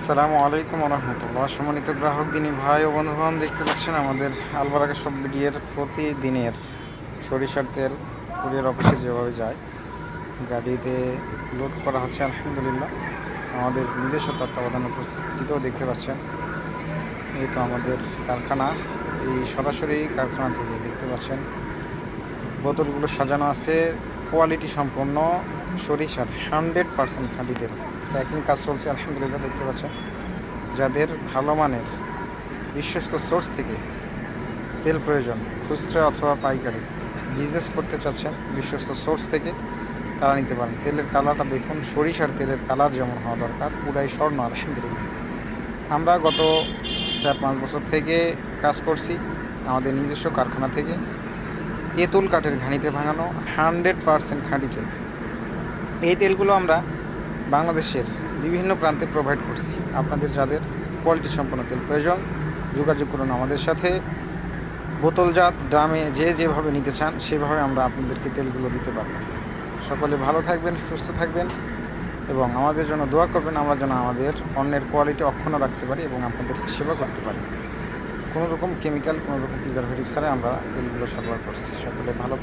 আসসালামু আলাইকুম রহমতুল্লাহ। সম্মানিত গ্রাহক দিনী ভাই ও বন্ধুগণ, দেখতে পাচ্ছেন আমাদের আলবারাকা সব বিডিএর প্রতিদিনের সরিষার তেল কুরিয়ার অফিসে যেভাবে যায় গাড়িতে লোড করা হচ্ছে। আলহামদুলিল্লাহ আমাদের নিজস্ব তত্ত্বাবধান উপস্থিতিতেও দেখতে পাচ্ছেন। এই তো আমাদের কারখানা, এই সরাসরি কারখানা থেকে দেখতে পাচ্ছেন বোতলগুলো সাজানো আছে কোয়ালিটি সম্পন্ন সরিষার 100% খাঁটি তেল। প্যাকিং কাজ চলছে আলহামদুলিল্লাহ। দেখতে পাচ্ছেন যাদের ভালো মানের বিশ্বস্ত সোর্স থেকে তেল প্রয়োজন, খুচরা অথবা পাইকারি বিজনেস করতে চাচ্ছেন বিশ্বস্ত সোর্স থেকে, তারা নিতে পারেন। তেলের কালারটা দেখুন, সরিষার তেলের কালার যেমন হওয়া দরকার পুরাই স্বর্ণ আলহামদুলিল্লাহ। আমরা গত 4-5 বছর থেকে কাজ করছি আমাদের নিজস্ব কারখানা থেকে। তেঁতুল কাঠের ঘানিতে ভাঙানো 100% খাঁটি তেল। এই তেলগুলো আমরা বাংলাদেশের বিভিন্ন প্রান্তে প্রোভাইড করছি। আপনাদের যাদের কোয়ালিটি সম্পন্ন তেল প্রয়োজন যোগাযোগ করুন আমাদের সাথে। বোতলজাত ড্রামে যেভাবে নিতে চান সেভাবে আমরা আপনাদেরকে তেলগুলো দিতে পারব। সকলে ভালো থাকবেন, সুস্থ থাকবেন এবং আমাদের জন্য দোয়া করবেন, আমরা যেন আমাদের পণ্যের কোয়ালিটি অক্ষুণ্ণ রাখতে পারি এবং আপনাদেরকে সেবা করতে পারি। কোনো রকম কেমিক্যাল, কোনো রকম প্রিজারভেটিভ ছাড়াই আমরা তেলগুলো সরবরাহ করছি। সকলে ভালো